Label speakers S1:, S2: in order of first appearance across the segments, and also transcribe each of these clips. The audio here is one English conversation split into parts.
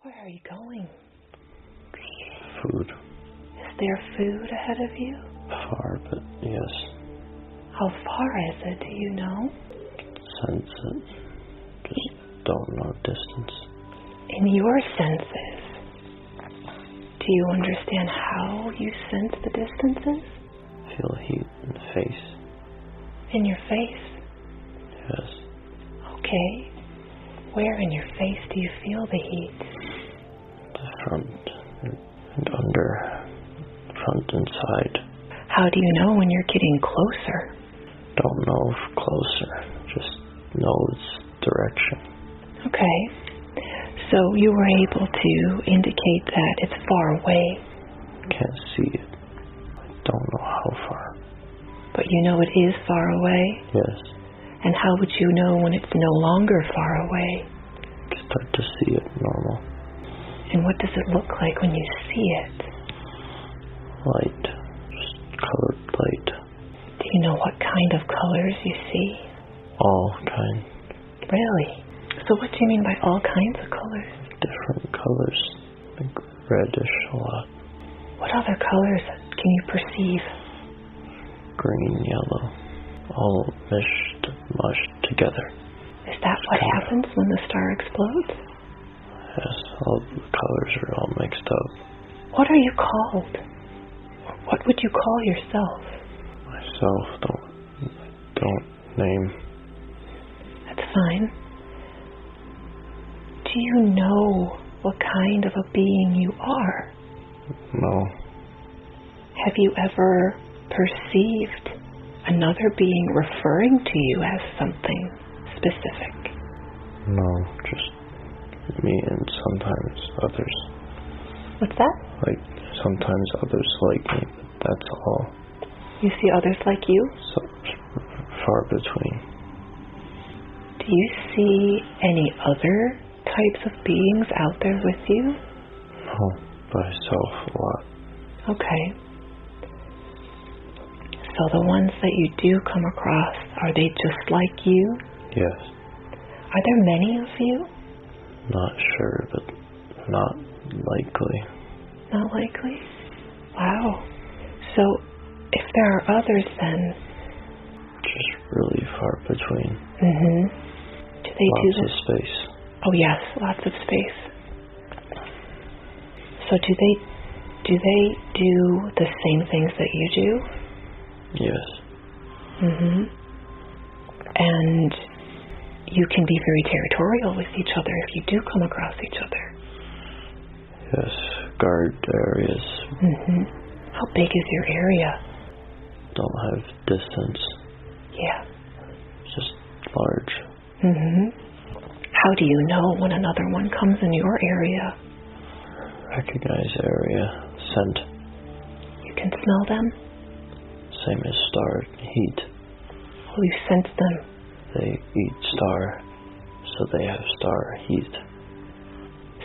S1: Where are you going?
S2: Food.
S1: Is there food ahead of you?
S2: Far, but yes.
S1: How far is it, do you know?
S2: Sense it. Just don't know distance.
S1: In your senses, do you understand how you sense the distances?
S2: Feel heat in the face.
S1: In your face?
S2: Yes.
S1: Okay. Where in your face do you feel the heat?
S2: The front and under. Front and side.
S1: How do you know when you're getting closer?
S2: Don't know if closer. Just know its direction.
S1: Okay. So you were able to indicate that it's far away.
S2: Can't see it. I don't know how far.
S1: But you know it is far away?
S2: Yes.
S1: And how would you know when it's no longer far away?
S2: Start to see it normal.
S1: And what does it look like when you see it?
S2: Light. Just colored light.
S1: Do you know what kind of colors you see?
S2: All kind.
S1: Really? So what do you mean by all kinds of colors?
S2: Different colors. Like reddish a lot.
S1: What other colors can you perceive?
S2: Green, yellow. All mushed together.
S1: Is that what happens when the star explodes?
S2: Yes, all the colors are all mixed up.
S1: What are you called? What would you call yourself?
S2: Myself, don't name.
S1: That's fine. Do you know what kind of a being you are?
S2: No.
S1: Have you ever perceived another being referring to you as something specific?
S2: No, just me and sometimes others.
S1: What's that?
S2: Like, sometimes others like me, but that's all.
S1: You see others like you?
S2: So far between.
S1: Do you see any other types of beings out there with you?
S2: No, by myself a lot.
S1: Okay. So the ones that you do come across, are they just like you?
S2: Yes.
S1: Are there many of you?
S2: Not sure, but not likely.
S1: Not likely? Wow. So if there are others then...
S2: Just really far between.
S1: Mm-hmm. Do they
S2: lots
S1: do this?
S2: of space.
S1: Oh yes, lots of space. So do they do the same things that you do?
S2: Yes.
S1: Mm-hmm. And you can be very territorial with each other if you do come across each other.
S2: Yes, guard areas.
S1: Mm-hmm. How big is your area?
S2: Don't have distance.
S1: Yeah.
S2: Just large.
S1: Mm-hmm. How do you know when another one comes in your area?
S2: Recognize area. Scent.
S1: You can smell them?
S2: Same as star. Heat.
S1: Oh, you sense them.
S2: They eat star, so they have star heat.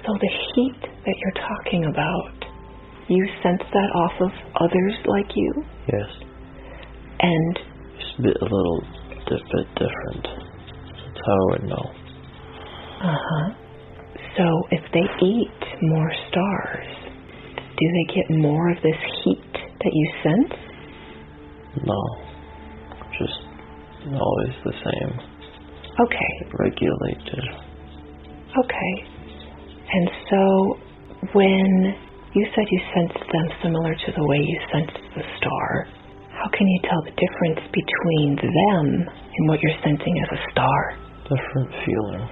S1: So the heat that you're talking about, you sense that off of others like you?
S2: Yes.
S1: And
S2: It's a little bit different. That's how I would know.
S1: uh-huh. So if they eat more stars, do they get more of this heat that you sense?
S2: No. Just always the same.
S1: Okay.
S2: Regulated.
S1: Okay. And so when you said you sensed them similar to the way you sensed the star, how can you tell the difference between them and what you're sensing as a star?
S2: Different feeling.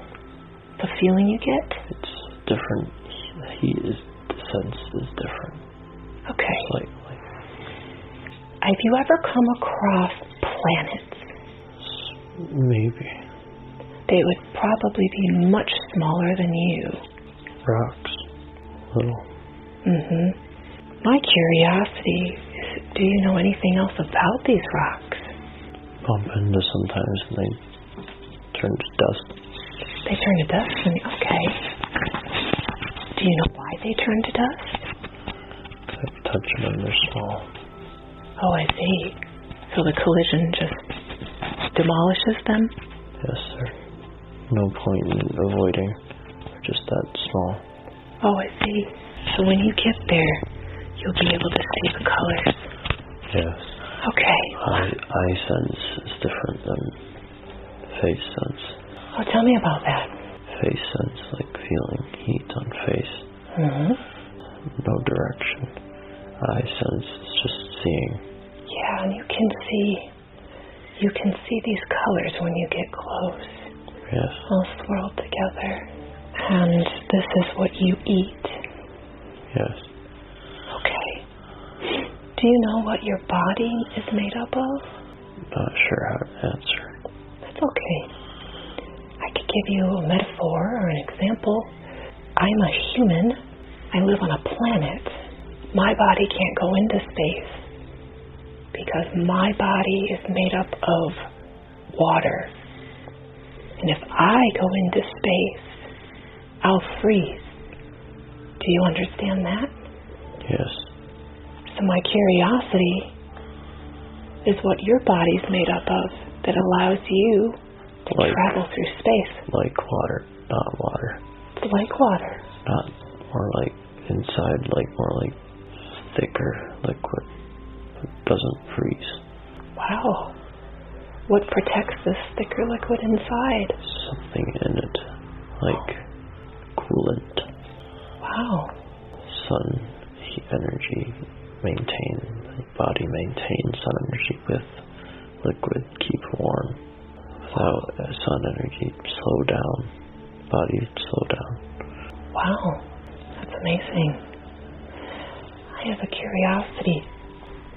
S1: The feeling you get?
S2: It's different. The sense is different.
S1: Okay.
S2: Slightly.
S1: Have you ever come across planets?
S2: Maybe.
S1: They would probably be much smaller than you.
S2: Rocks. Little.
S1: Mm-hmm. My curiosity is, do you know anything else about these rocks?
S2: Bump into sometimes and they turn to dust.
S1: They turn to dust? Okay. Do you know why they turn to dust?
S2: I touch them, they're small.
S1: Oh, I see. So the collision just demolishes them?
S2: Yes, sir. No point in avoiding. They're just that small.
S1: Oh, I see. So when you get there, you'll be able to see the colors.
S2: Yes.
S1: Okay.
S2: Eye sense is different than face sense.
S1: Oh, tell me about that.
S2: Face sense, like feeling heat on face.
S1: Mm-hmm.
S2: No direction. Eye sense is just seeing.
S1: Yeah, and you can see these colors when you get close.
S2: Yes.
S1: All swirled together. And this is what you eat.
S2: Yes.
S1: Okay. Do you know what your body is made up of?
S2: Not sure how to answer.
S1: That's okay. I could give you a metaphor or an example. I'm a human. I live on a planet. My body can't go into space because my body is made up of water. And if I go into space, I'll freeze. Do you understand that?
S2: Yes.
S1: So my curiosity is what your body's made up of that allows you to travel through space.
S2: Like water, not water.
S1: It's like water.
S2: Not more like inside, like more like thicker liquid. It doesn't freeze.
S1: Wow. What protects this thicker liquid inside?
S2: Something in it, like coolant.
S1: Wow.
S2: Sun, heat energy, body maintains sun energy with liquid, keep warm. Without sun energy, slow down. Body slow down.
S1: Wow. That's amazing. I have a curiosity.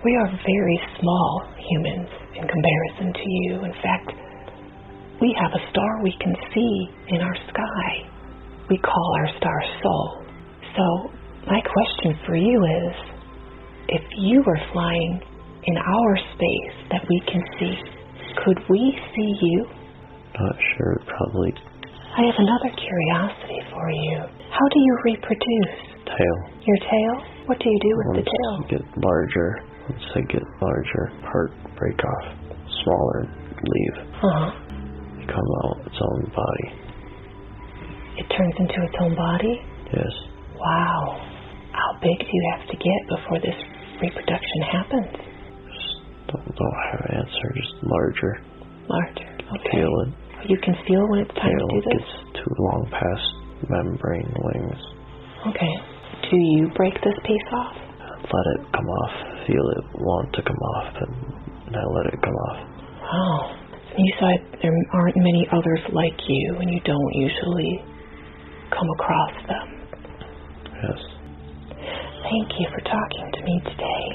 S1: We are very small humans in comparison to you. In fact, we have a star we can see in our sky. We call our star Sol. So my question for you is, if you were flying in our space that we can see, could we see you?
S2: Not sure, probably.
S1: I have another curiosity for you. How do you reproduce?
S2: Tail.
S1: Your tail? What do you do with the tail?
S2: Once they get larger, part break off, smaller, leave. They come out its own body.
S1: It turns into its own body?
S2: Yes.
S1: Wow. How big do you have to get before this reproduction happens?
S2: Just don't have an answer, just larger.
S1: Larger, okay.
S2: Feel it.
S1: You can feel when it's time to do this?
S2: Gets too long past membrane wings.
S1: Okay. Do you break this piece off?
S2: Let it come off. Feel it want to come off, and I let it come off.
S1: Wow. You said there aren't many others like you, and you don't usually come across them.
S2: Yes.
S1: Thank you for talking to me today.